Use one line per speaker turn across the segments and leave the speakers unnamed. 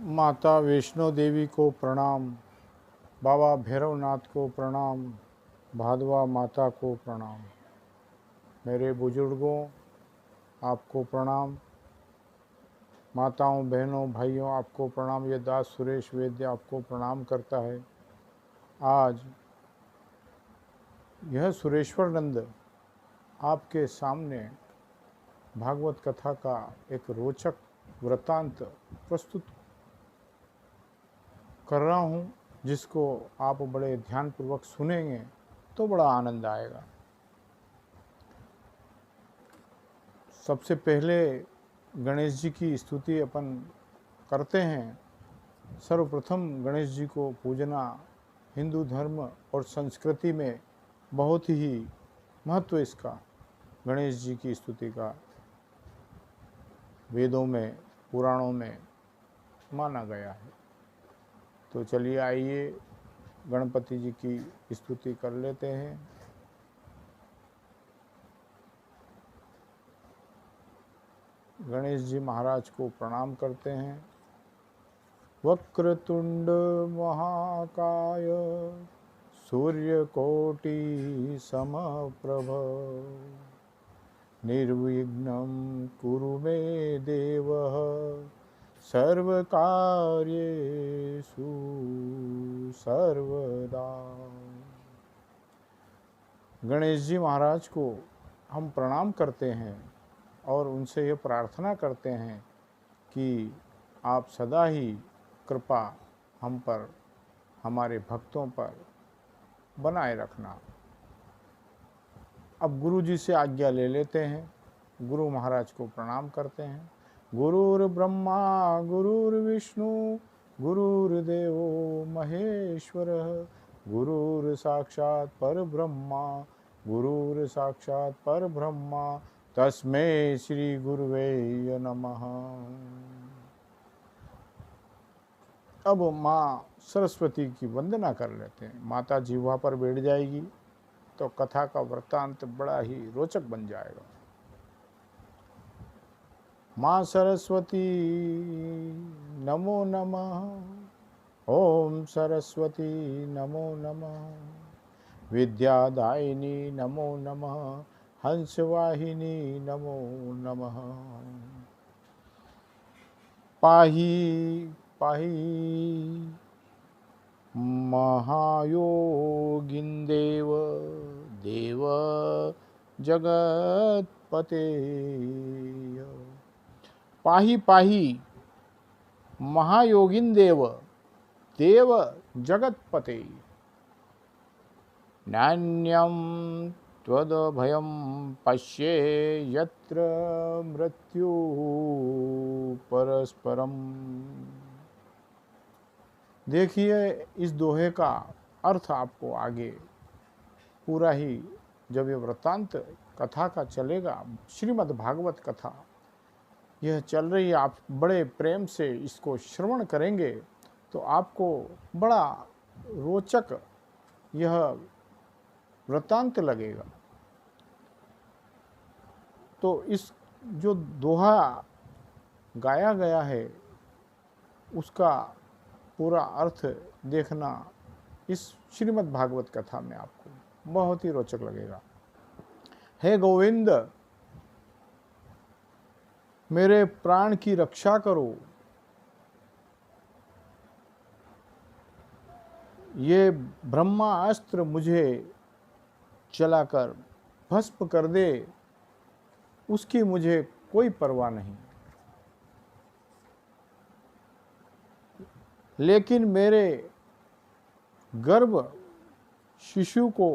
माता वैष्णो देवी को प्रणाम, बाबा भैरवनाथ को प्रणाम, भादवा माता को प्रणाम। मेरे बुजुर्गों, आपको प्रणाम। माताओं, बहनों, भाइयों, आपको प्रणाम। ये दास सुरेश वैद्य आपको प्रणाम करता है। आज यह सुरेश्वर नंद आपके सामने भागवत कथा का एक रोचक वृत्तांत प्रस्तुत कर रहा हूँ, जिसको आप बड़े ध्यानपूर्वक सुनेंगे तो बड़ा आनंद आएगा। सबसे पहले गणेश जी की स्तुति अपन करते हैं। सर्वप्रथम गणेश जी को पूजना हिंदू धर्म और संस्कृति में बहुत ही महत्व इसका गणेश जी की स्तुति का वेदों में, पुराणों में माना गया है। तो चलिए आइए गणपति जी की स्तुति कर लेते हैं। गणेश जी महाराज को प्रणाम करते हैं। वक्रतुंड महाकाय सूर्यकोटि समप्रभ निर्विघ्नं कुरु मे देव सर्वकार्येषु सर्वदा। गणेश जी महाराज को हम प्रणाम करते हैं और उनसे ये प्रार्थना करते हैं कि आप सदा ही कृपा हम पर, हमारे भक्तों पर बनाए रखना। अब गुरु जी से आज्ञा ले लेते हैं। गुरु महाराज को प्रणाम करते हैं। गुरुर्ब्रह्मा गुरुर्विष्णु गुरुर्देवो महेश्वर गुरुर्साक्षात् परब्रह्मा गुरुर्साक्षात् परब्रह्मा तस्मै श्री गुरुवे नमः। अब माँ सरस्वती की वंदना कर लेते हैं। माता जिह्वा पर बैठ जाएगी तो कथा का वृत्तांत बड़ा ही रोचक बन जाएगा। माँ सरस्वती नमो नमः, ओम सरस्वती नमो नमः, विद्यादायिनी नमो नमः, हंसवाहिनी नमो नमः। पाहि पाहि महायोगिन्देव देव जगत्पते। पाहि पाहि महायोगिन्देव देव जगत्पते। नान्यं त्वदभयं पश्ये यत्र मृत्यु परस्परम। देखिए, इस दोहे का अर्थ आपको आगे पूरा ही जब ये वृत्तांत कथा का चलेगा, श्रीमद् भागवत कथा यह चल रही है, आप बड़े प्रेम से इसको श्रवण करेंगे तो आपको बड़ा रोचक यह वृत्तांत लगेगा। तो इस जो दोहा गाया गया है उसका पूरा अर्थ देखना इस श्रीमद् भागवत कथा में आपको बहुत ही रोचक लगेगा। हे गोविंद, मेरे प्राण की रक्षा करो। ये ब्रह्मास्त्र मुझे चलाकर भस्म कर दे, उसकी मुझे कोई परवाह नहीं, लेकिन मेरे गर्भ शिशु को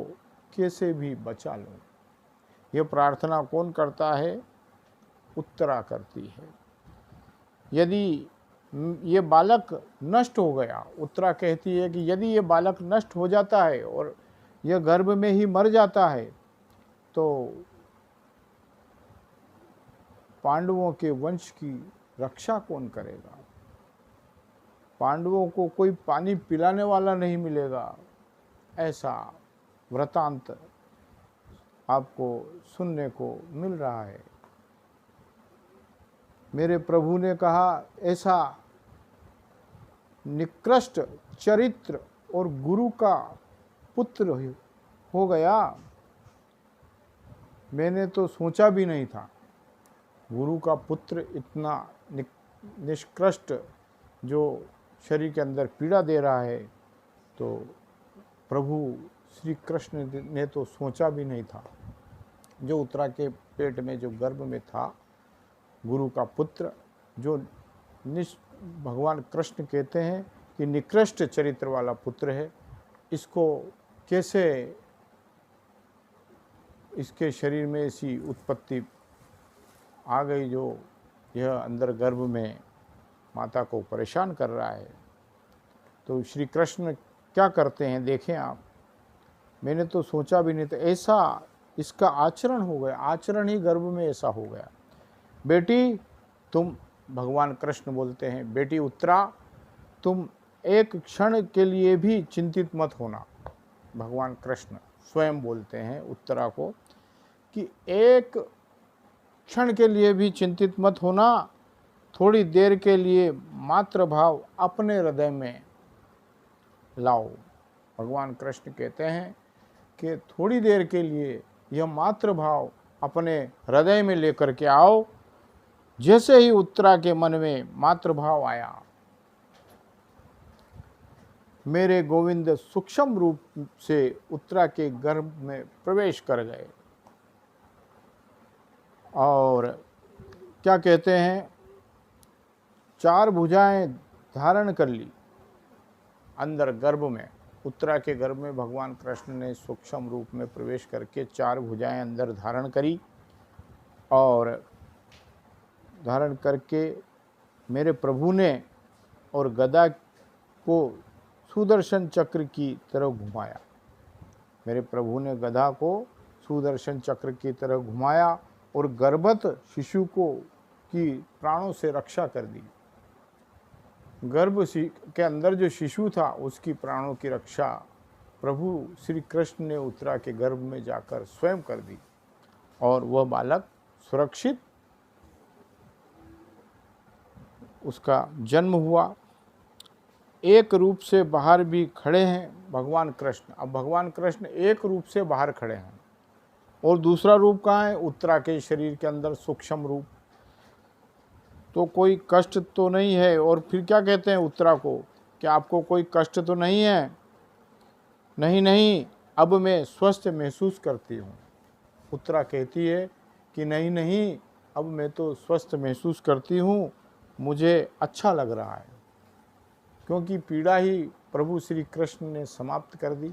कैसे भी बचा लो। यह प्रार्थना कौन करता है? उत्तरा करती है। यदि ये बालक नष्ट हो गया, उत्तरा कहती है कि यदि ये बालक नष्ट हो जाता है और यह गर्भ में ही मर जाता है तो पांडवों के वंश की रक्षा कौन करेगा? पांडवों को कोई पानी पिलाने वाला नहीं मिलेगा। ऐसा वृतांत आपको सुनने को मिल रहा है। मेरे प्रभु ने कहा ऐसा निकृष्ट चरित्र और गुरु का पुत्र हो गया। मैंने तो सोचा भी नहीं था, गुरु का पुत्र इतना निष्कृष्ट जो शरीर के अंदर पीड़ा दे रहा है, तो प्रभु श्री कृष्ण ने तो सोचा भी नहीं था। जो उत्तरा के पेट में, जो गर्भ में था, गुरु का पुत्र, जो भगवान कृष्ण कहते हैं कि निकृष्ट चरित्र वाला पुत्र है, इसको कैसे इसके शरीर में ऐसी उत्पत्ति आ गई जो यह अंदर गर्भ में माता को परेशान कर रहा है। तो श्री कृष्ण क्या करते हैं देखें आप। मैंने तो सोचा भी नहीं था, ऐसा इसका आचरण हो गया, आचरण ही गर्भ में ऐसा हो गया। बेटी तुम, भगवान कृष्ण बोलते हैं, बेटी उत्तरा तुम एक क्षण के लिए भी चिंतित मत होना। भगवान कृष्ण स्वयं बोलते हैं उत्तरा को कि एक क्षण के लिए भी चिंतित मत होना, थोड़ी देर के लिए मातृ भाव अपने हृदय में लाओ। भगवान कृष्ण कहते हैं कि थोड़ी देर के लिए यह मातृ भाव अपने हृदय में लेकर के आओ। जैसे ही उत्तरा के मन में मातृ भाव आया, मेरे गोविंद सूक्ष्म रूप से उत्तरा के गर्भ में प्रवेश कर गए और क्या कहते हैं, 4 भुजाएं धारण कर ली अंदर गर्भ में। उत्तरा के गर्भ में भगवान कृष्ण ने सूक्ष्म रूप में प्रवेश करके 4 भुजाएं अंदर धारण करी और धारण करके मेरे प्रभु ने और गदा को सुदर्शन चक्र की तरह घुमाया। मेरे प्रभु ने गदा को सुदर्शन चक्र की तरह घुमाया और गर्भस्थ शिशु को की प्राणों से रक्षा कर दी। गर्भ के अंदर जो शिशु था उसकी प्राणों की रक्षा प्रभु श्री कृष्ण ने उत्तरा के गर्भ में जाकर स्वयं कर दी और वह बालक सुरक्षित उसका जन्म हुआ। एक रूप से बाहर भी खड़े हैं भगवान कृष्ण। अब भगवान कृष्ण एक रूप से बाहर खड़े हैं और दूसरा रूप कहाँ है, उत्तरा के शरीर के अंदर सूक्ष्म रूप। तो कोई कष्ट तो नहीं है। और फिर क्या कहते हैं उत्तरा को कि आपको कोई कष्ट तो नहीं है? नहीं नहीं, अब मैं स्वस्थ महसूस करती हूँ। उत्तरा कहती है कि नहीं नहीं, अब मैं तो स्वस्थ महसूस करती हूँ, मुझे अच्छा लग रहा है, क्योंकि पीड़ा ही प्रभु श्री कृष्ण ने समाप्त कर दी।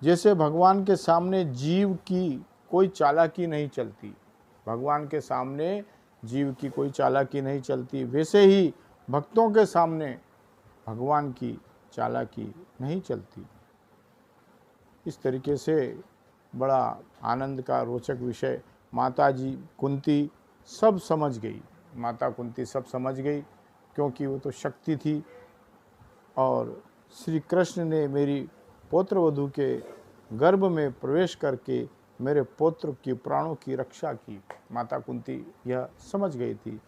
जैसे भगवान के सामने जीव की कोई चालाकी नहीं चलती, भगवान के सामने जीव की कोई चालाकी नहीं चलती, वैसे ही भक्तों के सामने भगवान की चालाकी नहीं चलती। इस तरीके से बड़ा आनंद का रोचक विषय माता जी कुंती सब समझ गई। माता कुंती सब समझ गई क्योंकि वो तो शक्ति थी और श्री कृष्ण ने मेरी पौत्रवधू के गर्भ में प्रवेश करके मेरे पौत्र की प्राणों की रक्षा की। माता कुंती यह समझ गई थी।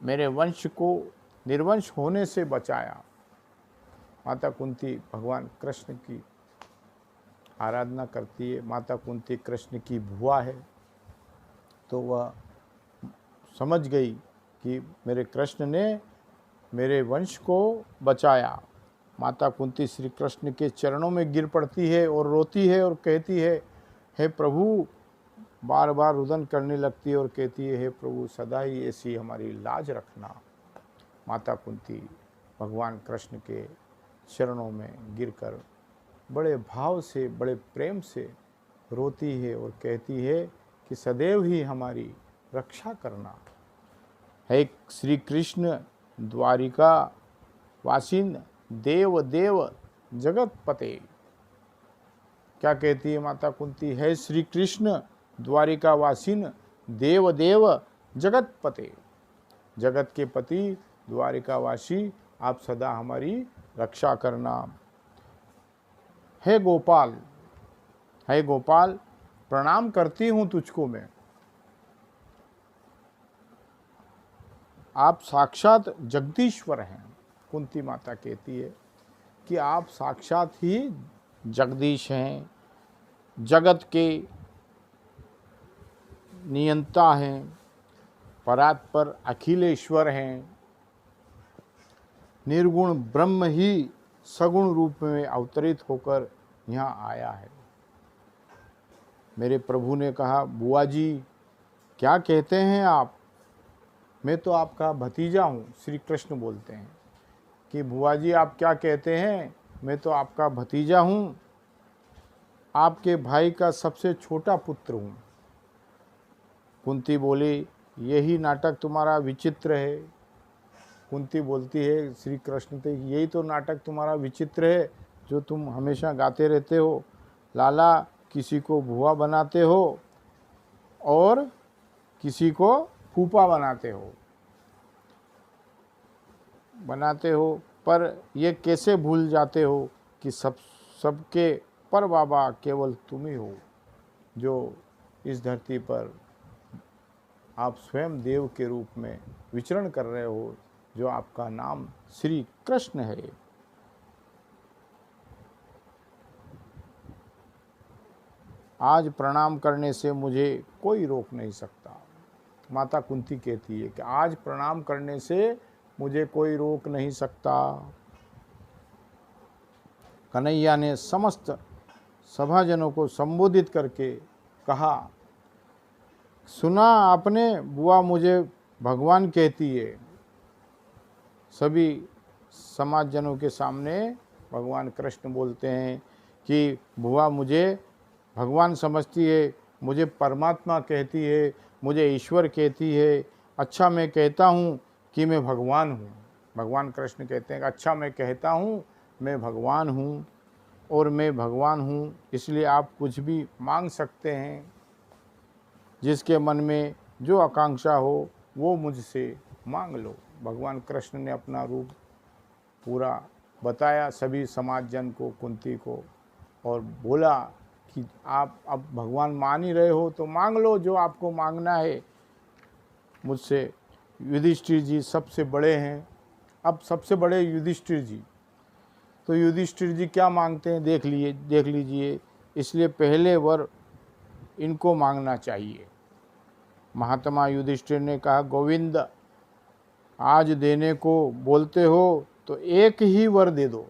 मेरे वंश को निर्वंश होने से बचाया। माता कुंती भगवान कृष्ण की आराधना करती है। माता कुंती कृष्ण की बुआ है, तो वह समझ गई कि मेरे कृष्ण ने मेरे वंश को बचाया। माता कुंती श्री कृष्ण के चरणों में गिर पड़ती है और रोती है और कहती है, हे प्रभु, बार बार रुदन करने लगती है और कहती है, हे प्रभु, सदा ही ऐसी हमारी लाज रखना। माता कुंती भगवान कृष्ण के चरणों में गिरकर बड़े भाव से, बड़े प्रेम से रोती है और कहती है कि सदैव ही हमारी रक्षा करना। हे श्री कृष्ण द्वारिका वासिन देव देव जगत पते। क्या कहती है माता कुंती? है श्री कृष्ण द्वारिका वासिन देव देव जगत पते। जगत के पति द्वारिकावासी, आप सदा हमारी रक्षा करना। हे गोपाल, हे गोपाल, प्रणाम करती हूँ तुझको मैं। आप साक्षात जगदीश्वर हैं। कुंती माता कहती है कि आप साक्षात ही जगदीश हैं, जगत के नियंता हैं, परात्पर अखिलेश्वर हैं। निर्गुण ब्रह्म ही सगुण रूप में अवतरित होकर यहाँ आया है। मेरे प्रभु ने कहा, बुआ जी क्या कहते हैं आप? मैं तो आपका भतीजा हूँ। श्री कृष्ण बोलते हैं कि बुआ जी आप क्या कहते हैं? मैं तो आपका भतीजा हूँ, आपके भाई का सबसे छोटा पुत्र हूँ। कुंती बोली, यही नाटक तुम्हारा विचित्र है। कुंती बोलती है श्री कृष्ण से, यही तो नाटक तुम्हारा विचित्र है जो तुम हमेशा गाते रहते हो। लाला किसी को बुआ बनाते हो और किसी को फूफा बनाते हो, पर ये कैसे भूल जाते हो कि सबके पर बाबा केवल तुम ही हो, जो इस धरती पर आप स्वयं देव के रूप में विचरण कर रहे हो, जो आपका नाम श्री कृष्ण है। आज प्रणाम करने से मुझे कोई रोक नहीं सकता। माता कुंती कहती है कि आज प्रणाम करने से मुझे कोई रोक नहीं सकता। कन्हैया ने समस्त सभाजनों को संबोधित करके कहा, सुना आपने, बुआ मुझे भगवान कहती है। सभी समाजजनों के सामने भगवान कृष्ण बोलते हैं कि बुआ मुझे भगवान समझती है, मुझे परमात्मा कहती है, मुझे ईश्वर कहती है। अच्छा मैं कहता हूँ कि मैं भगवान हूँ। भगवान कृष्ण कहते हैं कि अच्छा मैं कहता हूँ मैं भगवान हूँ, और मैं भगवान हूँ इसलिए आप कुछ भी मांग सकते हैं। जिसके मन में जो आकांक्षा हो वो मुझसे मांग लो। भगवान कृष्ण ने अपना रूप पूरा बताया सभी समाज जन को, कुंती को, और बोला कि आप अब भगवान मान ही रहे हो तो मांग लो जो आपको मांगना है मुझसे। युधिष्ठिर जी सबसे बड़े हैं, अब सबसे बड़े युधिष्ठिर जी। तो युधिष्ठिर जी क्या मांगते हैं देख लीजिए। इसलिए पहले वर इनको मांगना चाहिए। महात्मा युधिष्ठिर ने कहा, गोविंद आज देने को बोलते हो तो एक ही वर दे दो।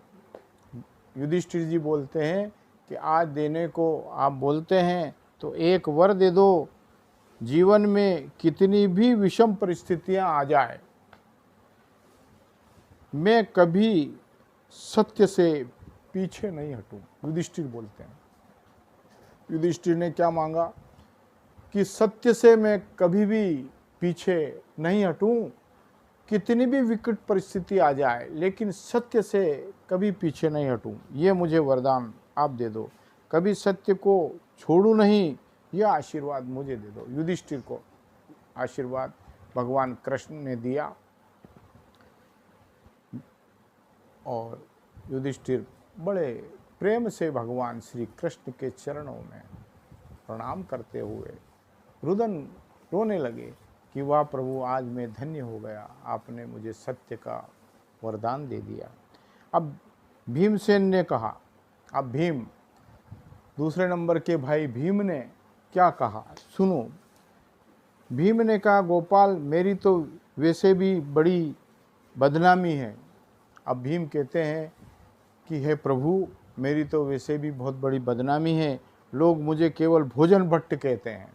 युधिष्ठिर जी बोलते हैं कि आज देने को आप बोलते हैं तो एक वर दे दो। जीवन में कितनी भी विषम परिस्थितियां आ जाए, मैं कभी सत्य से पीछे नहीं हटूं। युधिष्ठिर बोलते हैं। युधिष्ठिर ने क्या मांगा कि सत्य से मैं कभी भी पीछे नहीं हटूं, कितनी भी विकट परिस्थिति आ जाए लेकिन सत्य से कभी पीछे नहीं हटूं। ये मुझे वरदान आप दे दो, कभी सत्य को छोड़ू नहीं, यह आशीर्वाद मुझे दे दो। युधिष्ठिर को आशीर्वाद भगवान कृष्ण ने दिया और युधिष्ठिर बड़े प्रेम से भगवान श्री कृष्ण के चरणों में प्रणाम करते हुए रुदन रोने लगे कि वाह प्रभु, आज मैं धन्य हो गया, आपने मुझे सत्य का वरदान दे दिया। अब भीमसेन ने कहा, अब भीम दूसरे नंबर के भाई भीम ने क्या कहा सुनो। भीम ने कहा, गोपाल मेरी तो वैसे भी बड़ी बदनामी है। अब भीम कहते हैं कि हे प्रभु, मेरी तो वैसे भी बहुत बड़ी बदनामी है, लोग मुझे केवल भोजन भट्ट कहते हैं।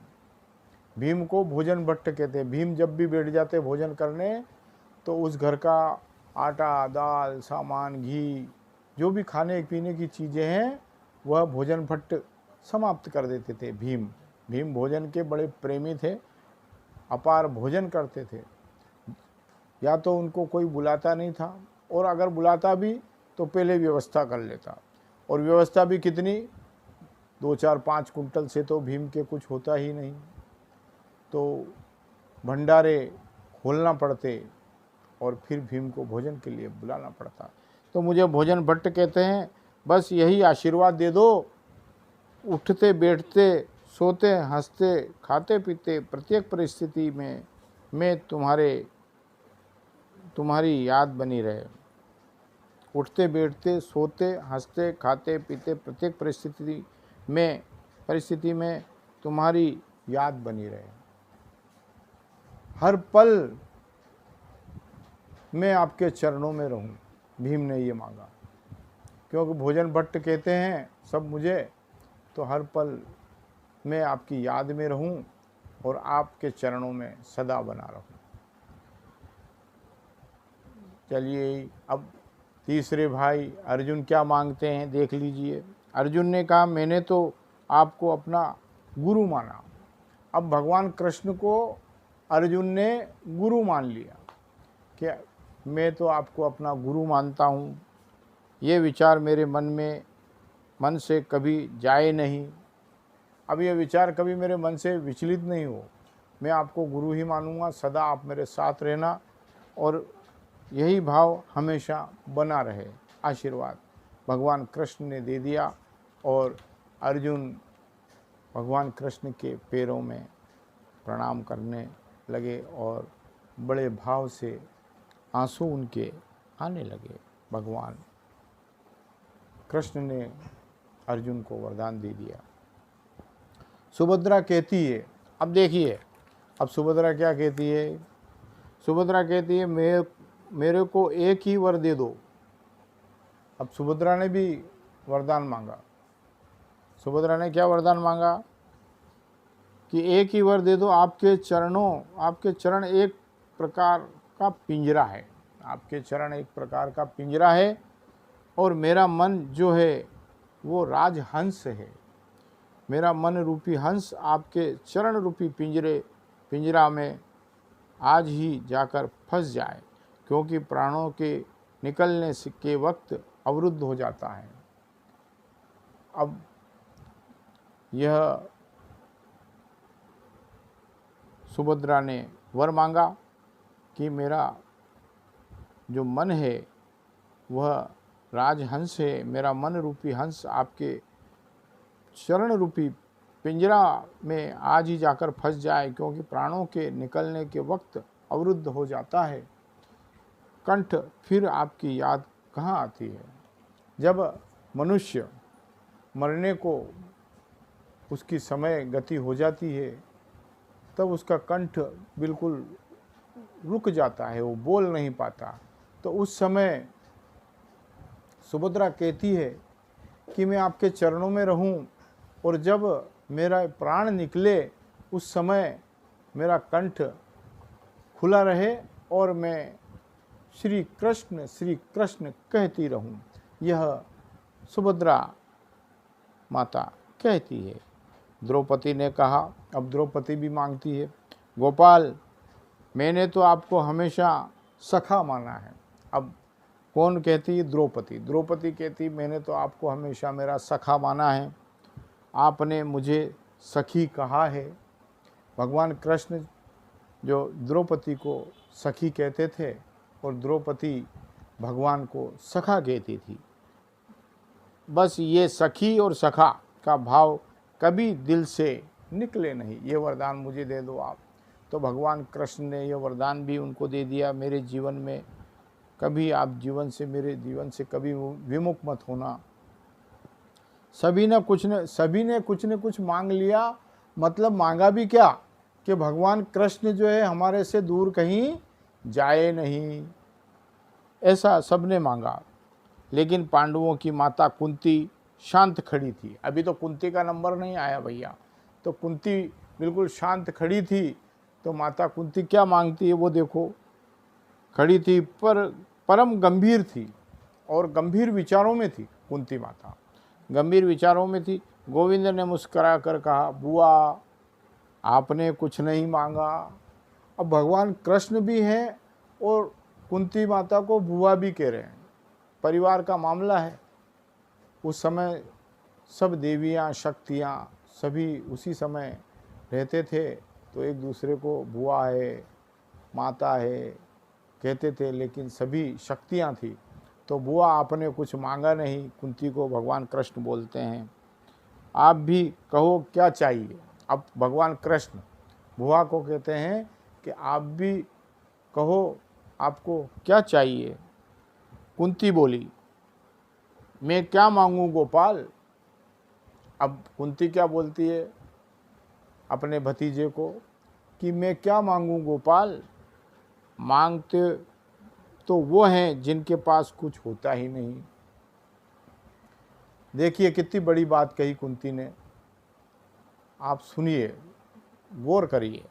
भीम को भोजन भट्ट कहते हैं। भीम जब भी बैठ जाते भोजन करने तो उस घर का आटा, दाल, सामान, घी, जो भी खाने पीने की चीज़ें हैं वह भोजन भट्ट समाप्त कर देते थे। भीम भोजन के बड़े प्रेमी थे, अपार भोजन करते थे। या तो उनको कोई बुलाता नहीं था, और अगर बुलाता भी तो पहले व्यवस्था कर लेता, और व्यवस्था भी कितनी, 2-4-5 कुंटल से तो भीम के कुछ होता ही नहीं। तो भंडारे खोलना पड़ते और फिर भीम को भोजन के लिए बुलाना पड़ता। तो मुझे भोजन भट्ट कहते हैं, बस यही आशीर्वाद दे दो। उठते बैठते, सोते, हंसते, खाते पीते, प्रत्येक परिस्थिति में मैं तुम्हारे तुम्हारी याद बनी रहे। उठते बैठते सोते हंसते खाते पीते प्रत्येक परिस्थिति में तुम्हारी याद बनी रहे। हर पल मैं आपके चरणों में रहूं, भीम ने ये मांगा। क्योंकि भोजन भट्ट कहते हैं सब मुझे, तो हर पल मैं आपकी याद में रहूं और आपके चरणों में सदा बना रहूं। चलिए अब तीसरे भाई अर्जुन क्या मांगते हैं देख लीजिए। अर्जुन ने कहा मैंने तो आपको अपना गुरु माना। अब भगवान कृष्ण को अर्जुन ने गुरु मान लिया कि मैं तो आपको अपना गुरु मानता हूँ, ये विचार मेरे मन से कभी जाए नहीं। अब ये विचार कभी मेरे मन से विचलित नहीं हो, मैं आपको गुरु ही मानूंगा, सदा आप मेरे साथ रहना और यही भाव हमेशा बना रहे। आशीर्वाद भगवान कृष्ण ने दे दिया और अर्जुन भगवान कृष्ण के पैरों में प्रणाम करने लगे और बड़े भाव से आंसू उनके आने लगे। भगवान कृष्ण ने अर्जुन को वरदान दे दिया। सुभद्रा कहती है, अब देखिए अब सुभद्रा क्या कहती है। सुभद्रा कहती है मेरे को एक ही वर दे दो। अब सुभद्रा ने भी वरदान मांगा। सुभद्रा ने क्या वरदान मांगा कि एक ही वर दे दो, आपके चरण एक प्रकार का पिंजरा है, आपके चरण एक प्रकार का पिंजरा है और मेरा मन जो है वो राजहंस है। मेरा मन रूपी हंस आपके चरण रूपी पिंजरा में आज ही जाकर फंस जाए, क्योंकि प्राणों के निकलने के वक्त अवरुद्ध हो जाता है। अब यह सुभद्रा ने वर मांगा कि मेरा जो मन है वह राजहंस है, मेरा मन रूपी हंस आपके चरण रूपी पिंजरा में आज ही जाकर फंस जाए, क्योंकि प्राणों के निकलने के वक्त अवरुद्ध हो जाता है। कंठ फिर आपकी याद कहाँ आती है। जब मनुष्य मरने को उसकी समय गति हो जाती है तब उसका कंठ बिल्कुल रुक जाता है, वो बोल नहीं पाता। तो उस समय सुभद्रा कहती है कि मैं आपके चरणों में रहूं और जब मेरा प्राण निकले उस समय मेरा कंठ खुला रहे और मैं श्री कृष्ण कहती रहूं। यह सुभद्रा माता कहती है। द्रौपदी ने कहा, अब द्रौपदी भी मांगती है, गोपाल मैंने तो आपको हमेशा सखा माना है। अब कौन कहती है? द्रौपदी। द्रौपदी कहती मैंने तो आपको हमेशा मेरा सखा माना है, आपने मुझे सखी कहा है। भगवान कृष्ण जो द्रौपदी को सखी कहते थे और द्रौपदी भगवान को सखा कहती थी। बस ये सखी और सखा का भाव कभी दिल से निकले नहीं, ये वरदान मुझे दे दो आप। तो भगवान कृष्ण ने ये वरदान भी उनको दे दिया, मेरे जीवन में कभी आप मेरे जीवन से कभी विमुख मत होना। सभी ने कुछ न कुछ मांग लिया, मतलब मांगा भी क्या कि भगवान कृष्ण जो है हमारे से दूर कहीं जाए नहीं, ऐसा सबने मांगा। लेकिन पांडवों की माता कुंती शांत खड़ी थी। अभी तो कुंती का नंबर नहीं आया भैया, तो कुंती बिल्कुल शांत खड़ी थी। तो माता कुंती क्या मांगती है वो देखो। खड़ी थी पर परम गंभीर थी और गंभीर विचारों में थी। कुंती माता गंभीर विचारों में थी। गोविंद ने मुस्करा कर कहा, बुआ आपने कुछ नहीं मांगा। अब भगवान कृष्ण भी हैं और कुंती माता को बुआ भी कह रहे हैं, परिवार का मामला है। उस समय सब देवियाँ शक्तियाँ सभी उसी समय रहते थे, तो एक दूसरे को बुआ है माता है कहते थे, लेकिन सभी शक्तियाँ थी। तो बुआ आपने कुछ मांगा नहीं, कुंती को भगवान कृष्ण बोलते हैं। आप भी कहो क्या चाहिए। अब भगवान कृष्ण बुआ को कहते हैं कि आप भी कहो आपको क्या चाहिए? कुंती बोली, मैं क्या मांगूं गोपाल? अब कुंती क्या बोलती है अपने भतीजे को कि मैं क्या मांगूं गोपाल? मांगते तो वो हैं जिनके पास कुछ होता ही नहीं। देखिए कितनी बड़ी बात कही कुंती ने। आप सुनिए, गौर करिए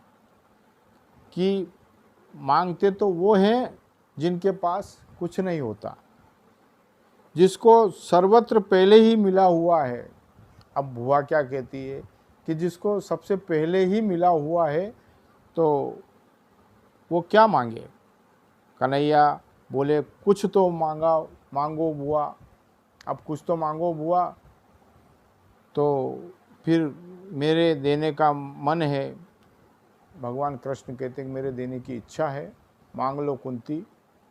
कि मांगते तो वो हैं जिनके पास कुछ नहीं होता, जिसको सर्वत्र पहले ही मिला हुआ है। अब बुआ क्या कहती है कि जिसको सबसे पहले ही मिला हुआ है तो वो क्या मांगे? कन्हैया बोले, कुछ तो मांगो बुआ, अब कुछ तो मांगो बुआ। तो फिर मेरे देने का मन है। भगवान कृष्ण कहते हैं कि मेरे देने की इच्छा है, मांग लो कुंती,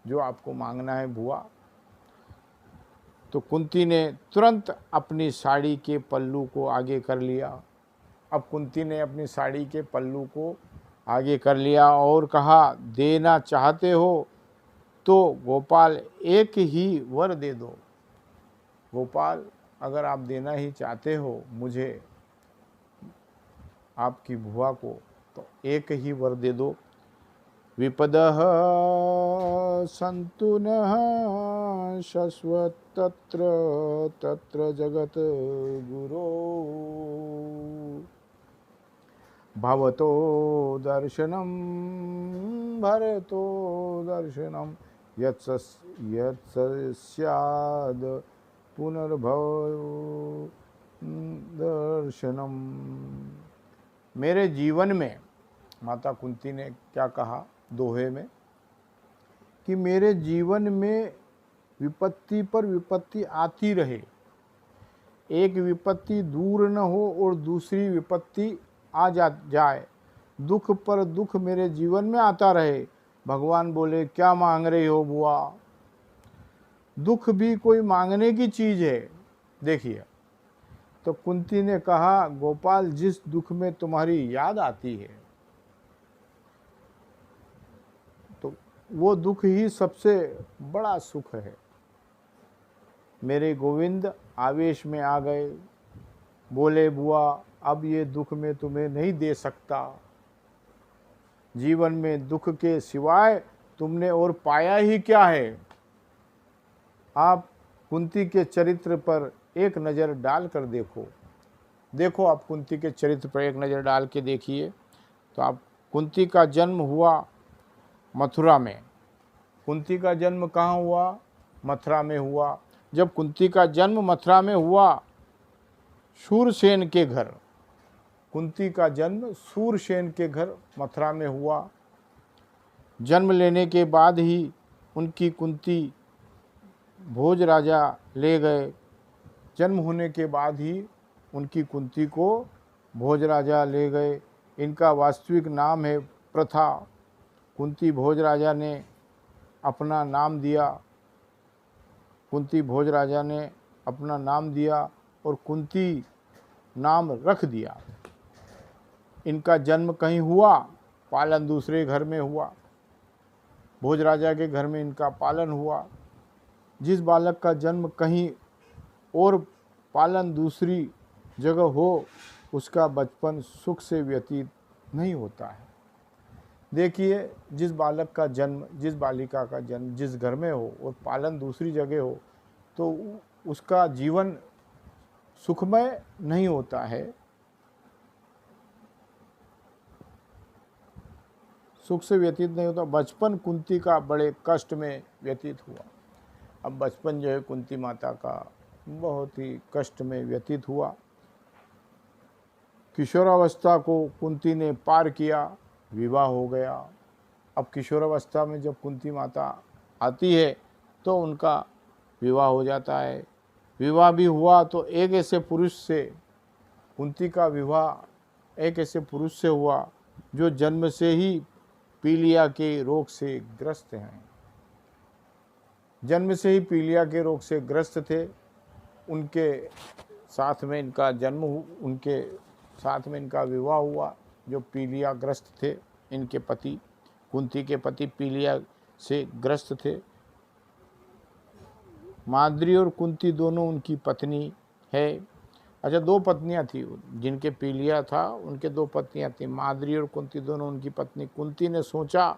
जो आपको मांगना है बुआ। तो कुंती ने तुरंत अपनी साड़ी के पल्लू को आगे कर लिया। अब कुंती ने अपनी साड़ी के पल्लू को आगे कर लिया और कहा, देना चाहते हो तो गोपाल एक ही वर दे दो। गोपाल, अगर आप देना ही चाहते हो मुझे, आपकी बुआ को, तो एक ही वर दे दो। विपदः सन्तु नः शश्वत् तत्र तत्र जगत गुरो भवतो दर्शनं भरतो दर्शनं यत्स्याद् पुनर्भव दर्शनम। मेरे जीवन में, माता कुंती ने क्या कहा दोहे में, कि मेरे जीवन में विपत्ति पर विपत्ति आती रहे, एक विपत्ति दूर न हो और दूसरी विपत्ति आ जाए, दुख पर दुख मेरे जीवन में आता रहे। भगवान बोले, क्या मांग रही हो बुआ? दुख भी कोई मांगने की चीज है। देखिए, तो कुंती ने कहा, गोपाल, जिस दुख में तुम्हारी याद आती है तो वो दुख ही सबसे बड़ा सुख है। मेरे गोविंद आवेश में आ गए, बोले, बुआ, अब ये दुख मैं तुम्हें नहीं दे सकता। जीवन में दुख के सिवाय तुमने और पाया ही क्या है? आप कुंती के चरित्र पर एक नज़र डाल कर देखो आप कुंती के चरित्र पर एक नज़र डाल के देखिए तो आप, कुंती का जन्म हुआ मथुरा में। कुंती का जन्म कहाँ हुआ? मथुरा में हुआ। जब कुंती का जन्म मथुरा में हुआ, शूरसेन के घर, कुंती का जन्म शूरसेन के घर मथुरा में हुआ। जन्म लेने के बाद ही उनकी कुंती भोज राजा ले गए। जन्म होने के बाद ही उनकी कुंती को भोज राजा ले गए। इनका वास्तविक नाम है प्रथा। कुंती भोज राजा ने अपना नाम दिया, कुंती भोज राजा ने अपना नाम दिया और कुंती नाम रख दिया। इनका जन्म कहीं हुआ, पालन दूसरे घर में हुआ। भोज राजा के घर में इनका पालन हुआ। जिस बालक का जन्म कहीं और पालन दूसरी जगह हो, उसका बचपन सुख से व्यतीत नहीं होता है। देखिए, जिस बालक का जन्म, जिस बालिका का जन्म जिस घर में हो और पालन दूसरी जगह हो, तो उसका जीवन सुखमय नहीं होता है, सुख से व्यतीत नहीं होता। बचपन कुंती का बड़े कष्ट में व्यतीत हुआ। अब बचपन जो है कुंती माता का बहुत ही कष्ट में व्यतीत हुआ। किशोरावस्था को कुंती ने पार किया, विवाह हो गया। अब किशोरावस्था में जब कुंती माता आती है तो उनका विवाह हो जाता है। विवाह भी हुआ तो एक ऐसे पुरुष से, कुंती का विवाह एक ऐसे पुरुष से हुआ जो जन्म से ही पीलिया के रोग से ग्रस्त हैं। जन्म से ही पीलिया के रोग से ग्रस्त थे। उनके साथ में इनका जन्म, उनके साथ में इनका विवाह हुआ। जो पीलिया ग्रस्त थे, इनके पति, कुंती के पति पीलिया से ग्रस्त थे। माद्री और कुंती दोनों उनकी पत्नी है। अच्छा, दो पत्नियां थी जिनके पीलिया था, उनके दो पत्नियां थी, माद्री और कुंती दोनों उनकी पत्नी। कुंती ने सोचा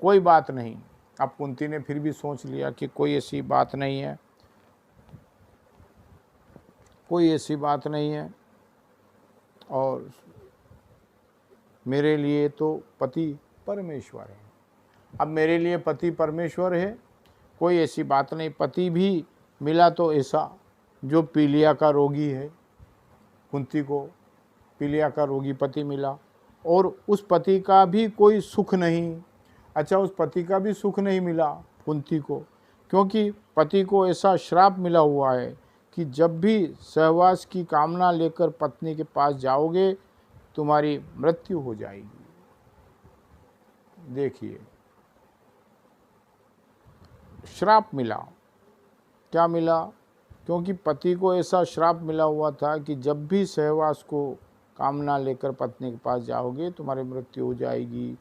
कोई बात नहीं। अब कुंती ने फिर भी सोच लिया कि कोई ऐसी बात नहीं है, कोई ऐसी बात नहीं है, और मेरे लिए तो पति परमेश्वर है। अब मेरे लिए पति परमेश्वर है, कोई ऐसी बात नहीं। पति भी मिला तो ऐसा जो पीलिया का रोगी है। कुंती को पीलिया का रोगी पति मिला, और उस पति का भी कोई सुख नहीं। अच्छा, उस पति का भी सुख नहीं मिला कुंती को, क्योंकि पति को ऐसा श्राप मिला हुआ है कि जब भी सहवास की कामना लेकर पत्नी के पास जाओगे तुम्हारी मृत्यु हो जाएगी। देखिए, श्राप मिला। क्या मिला? क्योंकि पति को ऐसा श्राप मिला हुआ था कि जब भी सहवास को कामना लेकर पत्नी के पास जाओगे तुम्हारी मृत्यु हो जाएगी।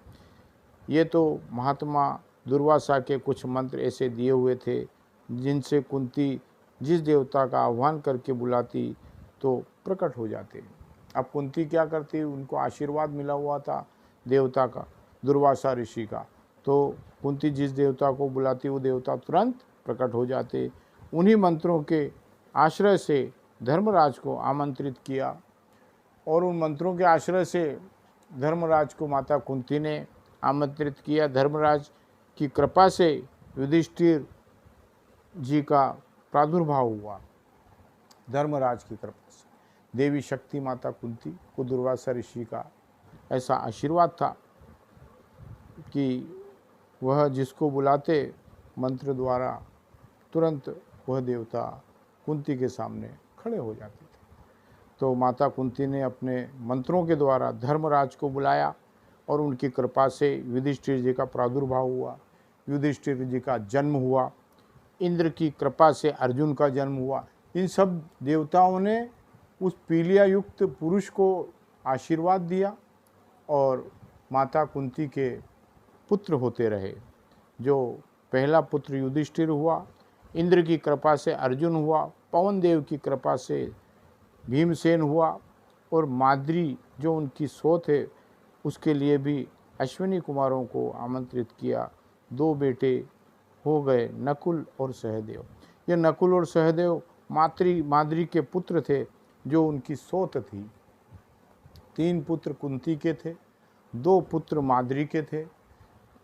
ये तो महात्मा दुर्वासा के कुछ मंत्र ऐसे दिए हुए थे जिनसे कुंती जिस देवता का आह्वान करके बुलाती तो प्रकट हो जाते। अब कुंती क्या करती, उनको आशीर्वाद मिला हुआ था देवता का, दुर्वासा ऋषि का, तो कुंती जिस देवता को बुलाती वो देवता तुरंत प्रकट हो जाते। उन्हीं मंत्रों के आश्रय से धर्मराज को आमंत्रित किया, और उन मंत्रों के आश्रय से धर्मराज को माता कुंती ने आमंत्रित किया। धर्मराज की कृपा से युधिष्ठिर जी का प्रादुर्भाव हुआ। धर्मराज की कृपा से देवी शक्ति माता कुंती को दुर्वासा ऋषि का ऐसा आशीर्वाद था कि वह जिसको बुलाते मंत्र द्वारा तुरंत वह देवता कुंती के सामने खड़े हो जाते थे। तो माता कुंती ने अपने मंत्रों के द्वारा धर्मराज को बुलाया, और उनकी कृपा से युधिष्ठिर जी का प्रादुर्भाव हुआ, युधिष्ठिर जी का जन्म हुआ, इंद्र की कृपा से अर्जुन का जन्म हुआ। इन सब देवताओं ने उस पीलिया युक्त पुरुष को आशीर्वाद दिया, और माता कुंती के पुत्र होते रहे। जो पहला पुत्र युधिष्ठिर हुआ, इंद्र की कृपा से अर्जुन हुआ, पवन देव की कृपा से भीमसेन हुआ, और माद्री जो उनकी सोत है उसके लिए भी अश्विनी कुमारों को आमंत्रित किया। दो बेटे हो गए, नकुल और सहदेव। ये नकुल और सहदेव माद्री के पुत्र थे जो उनकी सोत थी। 3 पुत्र कुंती के थे, 2 पुत्र माद्री के थे,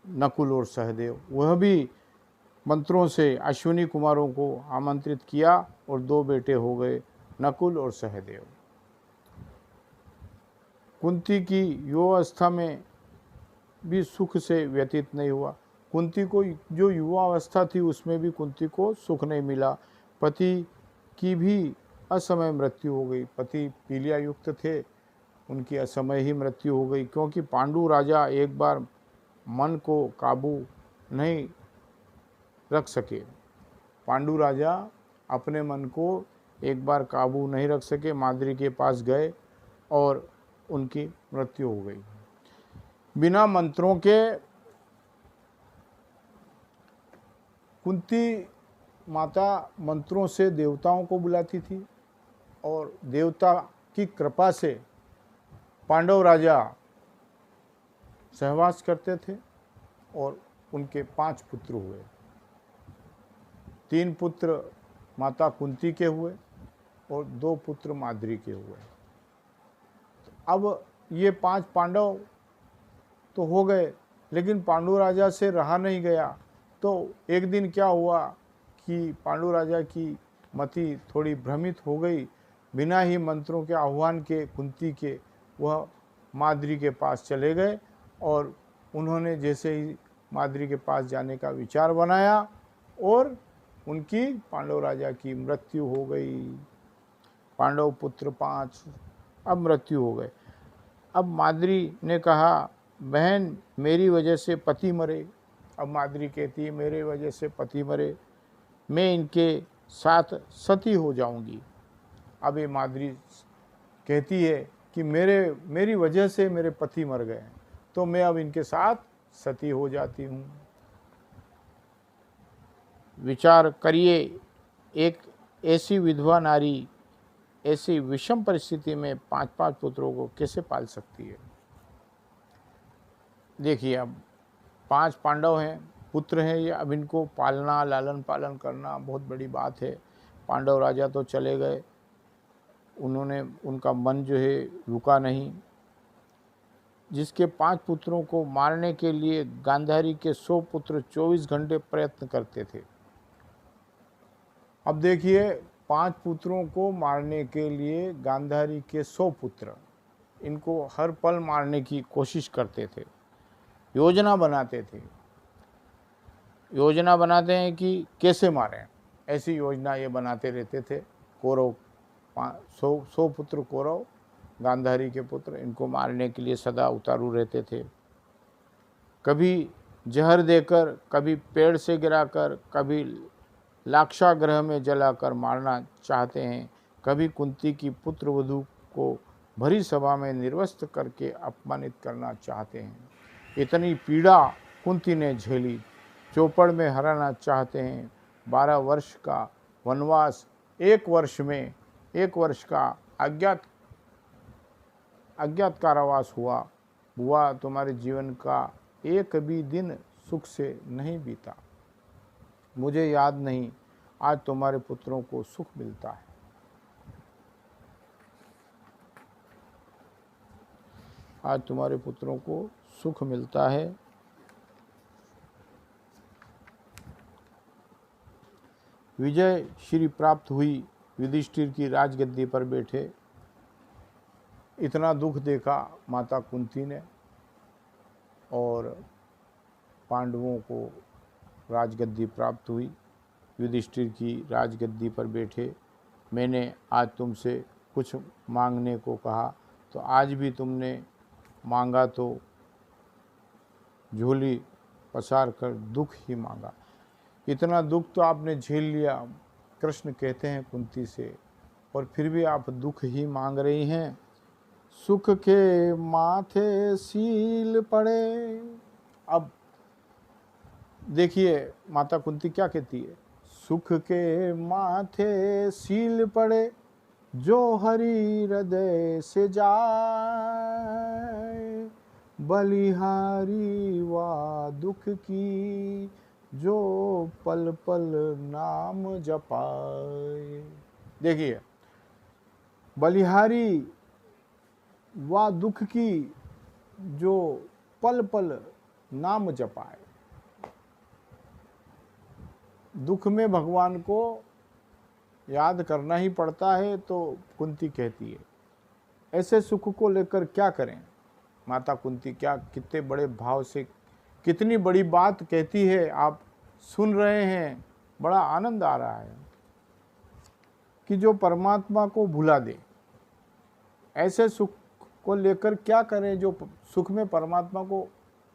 नकुल और सहदेव। वह भी मंत्रों से अश्विनी कुमारों को आमंत्रित किया, और 2 बेटे हो गए, नकुल और सहदेव। कुंती की युवावस्था में भी सुख से व्यतीत नहीं हुआ। कुंती को जो युवावस्था थी उसमें भी कुंती को सुख नहीं मिला। पति की भी असमय मृत्यु हो गई। पति पीलिया युक्त थे, उनकी असमय ही मृत्यु हो गई, क्योंकि पांडु राजा एक बार मन को काबू नहीं रख सके। पांडु राजा अपने मन को एक बार काबू नहीं रख सके, माद्री के पास गए और उनकी मृत्यु हो गई। बिना मंत्रों के कुंती माता मंत्रों से देवताओं को बुलाती थी, और देवता की कृपा से पांडव राजा सहवास करते थे, और उनके 5 पुत्र हुए। 3 पुत्र माता कुंती के हुए, और 2 पुत्र माद्री के हुए। अब ये 5 पांडव तो हो गए, लेकिन पांडु राजा से रहा नहीं गया। तो एक दिन क्या हुआ कि पांडु राजा की मति थोड़ी भ्रमित हो गई। बिना ही मंत्रों के आह्वान के कुंती के वह माद्री के पास चले गए, और उन्होंने जैसे ही माद्री के पास जाने का विचार बनाया, और उनकी पांडव राजा की मृत्यु हो गई। पांडव पुत्र 5 अब मृत्यु हो गए। अब माद्री ने कहा, बहन मेरी वजह से पति मरे। अब माद्री कहती है, मेरे वजह से पति मरे, मैं इनके साथ सती हो जाऊंगी। अब ये माद्री कहती है कि मेरी वजह से मेरे पति मर गए, तो मैं अब इनके साथ सती हो जाती हूँ। विचार करिए, एक ऐसी विधवा नारी ऐसी विषम परिस्थिति में 5-5 पुत्रों को कैसे पाल सकती है। देखिए, अब 5 पांडव हैं, पुत्र हैं ये, अब इनको पालना, लालन पालन करना बहुत बड़ी बात है। पांडव राजा तो चले गए, उनका मन जो है रुका नहीं। जिसके 5 पुत्रों को मारने के लिए गांधारी के 100 पुत्र 24 घंटे प्रयत्न करते थे। अब देखिए, 5 पुत्रों को मारने के लिए गांधारी के 100 पुत्र इनको हर पल मारने की कोशिश करते थे, योजना बनाते थे। योजना बनाते हैं कि कैसे मारें, ऐसी योजना ये बनाते रहते थे। कौरव 100 पुत्र कौरव गांधारी के पुत्र, इनको मारने के लिए सदा उतारू रहते थे। कभी जहर देकर, कभी पेड़ से गिराकर, कभी लाक्षागृह में जलाकर मारना चाहते हैं। कभी कुंती की पुत्र वधू को भरी सभा में निर्वस्त्र करके अपमानित करना चाहते हैं। इतनी पीड़ा कुंती ने झेली। चौपड़ में हराना चाहते हैं। 12 वर्ष का वनवास 1 वर्ष का अज्ञात कारावास हुआ। तुम्हारे जीवन का एक भी दिन सुख से नहीं बीता। मुझे याद नहीं, आज तुम्हारे पुत्रों को सुख मिलता है। आज तुम्हारे पुत्रों को सुख मिलता है। विजय श्री प्राप्त हुई, युधिष्ठिर की राजगद्दी पर बैठे। इतना दुख देखा माता कुंती ने, और पांडवों को राजगद्दी प्राप्त हुई। युधिष्ठिर की राजगद्दी पर बैठे। मैंने आज तुमसे कुछ मांगने को कहा, तो आज भी तुमने मांगा तो झोली पसार कर दुख ही मांगा। इतना दुख तो आपने झेल लिया, कृष्ण कहते हैं कुंती से, और फिर भी आप दुख ही मांग रही हैं। सुख के माथे सील पड़े। अब देखिए माता कुंती क्या कहती है, सुख के माथे सील पड़े, जो हरि हृदय से जाए, बलिहारी वा दुख की, जो पल पल नाम जपाए। देखिए, बलिहारी वा दुख की, जो पल पल नाम जपाए। दुख में भगवान को याद करना ही पड़ता है। तो कुंती कहती है, ऐसे सुख को लेकर क्या करें। माता कुंती क्या कितने बड़े भाव से, कितनी बड़ी बात कहती है, आप सुन रहे हैं। बड़ा आनंद आ रहा है कि जो परमात्मा को भुला दे। ऐसे सुख को लेकर क्या करें, जो सुख में परमात्मा को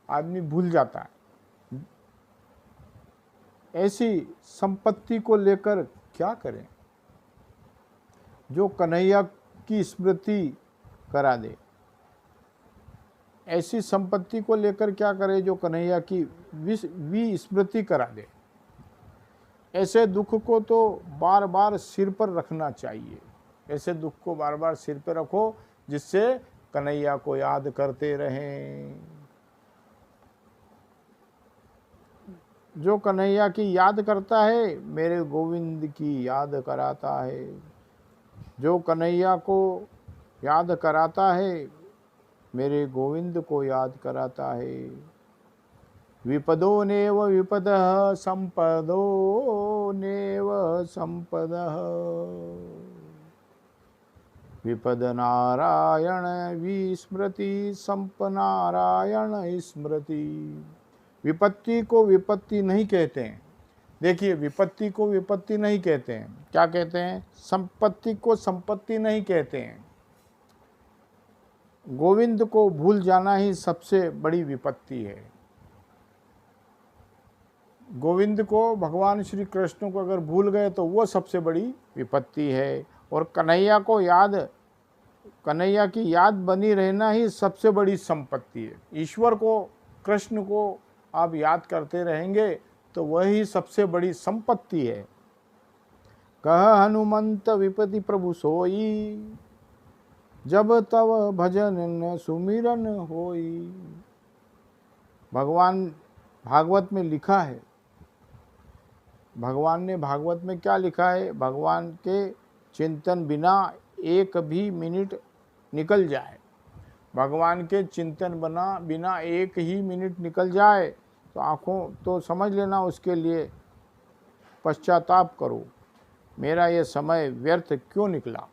आदमी भूल जाता है। ऐसी संपत्ति को लेकर क्या करें जो कन्हैया की स्मृति करा दे। ऐसी संपत्ति को लेकर क्या करें जो कन्हैया की विस्मृति करा दे। ऐसे दुख को तो बार बार सिर पर रखना चाहिए। ऐसे दुख को बार बार सिर पर रखो, जिससे कन्हैया को याद करते रहें। जो कन्हैया की याद करता है, मेरे गोविंद की याद कराता है। जो कन्हैया को याद कराता है, मेरे गोविंद को याद कराता है। विपदो नेव विपदः, संपदो नेव संपदः। विपद नारायण विस्मृति, संप नारायण स्मृति। विपत्ति को विपत्ति नहीं कहते हैं। देखिए, विपत्ति को विपत्ति नहीं कहते हैं। क्या कहते हैं? संपत्ति को संपत्ति नहीं कहते हैं। गोविंद को भूल जाना ही सबसे बड़ी विपत्ति है। गोविंद को, भगवान श्री कृष्ण को अगर भूल गए तो वो सबसे बड़ी विपत्ति है। और कन्हैया को याद, कन्हैया की याद बनी रहना ही सबसे बड़ी संपत्ति है। ईश्वर को, कृष्ण को आप याद करते रहेंगे तो वही सबसे बड़ी संपत्ति है। कह हनुमंत विपति प्रभु सोई, जब तव भजन न सुमिरन होई। भगवान भागवत में लिखा है, भगवान ने भागवत में क्या लिखा है, भगवान के चिंतन बिना एक भी मिनट निकल जाए, भगवान के चिंतन बिना एक ही मिनट निकल जाए तो आँखों तो समझ लेना उसके लिए पश्चाताप करो, मेरा ये समय व्यर्थ क्यों निकला।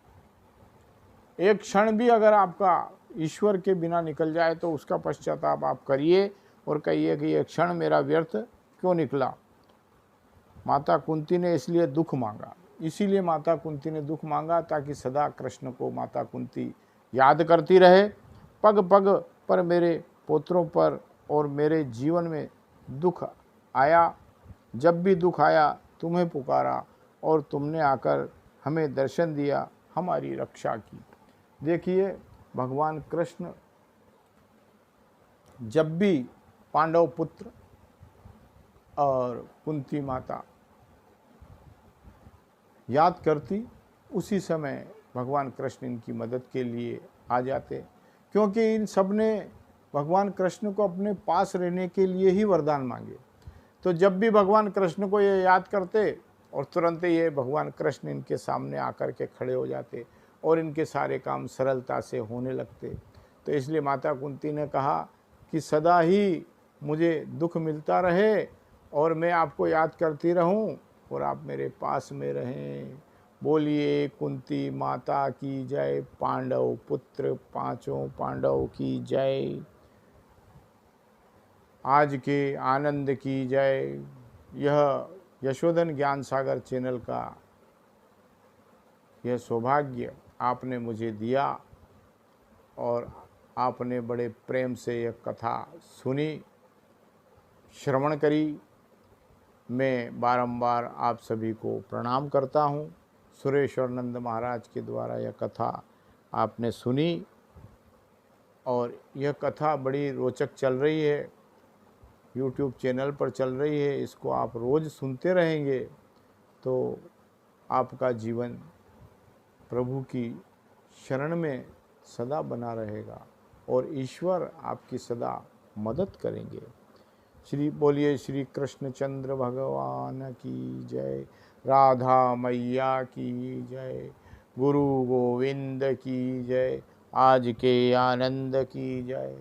एक क्षण भी अगर आपका ईश्वर के बिना निकल जाए तो उसका पश्चाताप आप करिए और कहिए कि ये क्षण मेरा व्यर्थ क्यों निकला। माता कुंती ने इसलिए दुख मांगा, इसीलिए माता कुंती ने दुख मांगा ताकि सदा कृष्ण को माता कुंती याद करती रहे। पग पग पर मेरे पोत्रों पर और मेरे जीवन में दुख आया, जब भी दुख आया तुम्हें पुकारा और तुमने आकर हमें दर्शन दिया, हमारी रक्षा की। देखिए भगवान कृष्ण जब भी पांडव पुत्र और कुंती माता याद करती, उसी समय भगवान कृष्ण इनकी मदद के लिए आ जाते, क्योंकि इन सब ने भगवान कृष्ण को अपने पास रहने के लिए ही वरदान मांगे। तो जब भी भगवान कृष्ण को ये याद करते और तुरंत ये भगवान कृष्ण इनके सामने आकर के खड़े हो जाते और इनके सारे काम सरलता से होने लगते। तो इसलिए माता कुंती ने कहा कि सदा ही मुझे दुख मिलता रहे और मैं आपको याद करती रहूं और आप मेरे पास में रहें। बोलिए कुंती माता की जय, पांडव पुत्र पांचों पांडव की जय, आज के आनंद की जय। यह यशोधन ज्ञान सागर चैनल का यह सौभाग्य आपने मुझे दिया और आपने बड़े प्रेम से यह कथा सुनी, श्रवण करी। मैं बारंबार आप सभी को प्रणाम करता हूँ। सुरेश्वरानंद महाराज के द्वारा यह कथा आपने सुनी और यह कथा बड़ी रोचक चल रही है, YouTube चैनल पर चल रही है। इसको आप रोज़ सुनते रहेंगे तो आपका जीवन प्रभु की शरण में सदा बना रहेगा और ईश्वर आपकी सदा मदद करेंगे। बोलिए श्री कृष्णचंद्र भगवान की जय, राधा मैया की जय, गुरु गोविंद की जय, आज के आनंद की जय।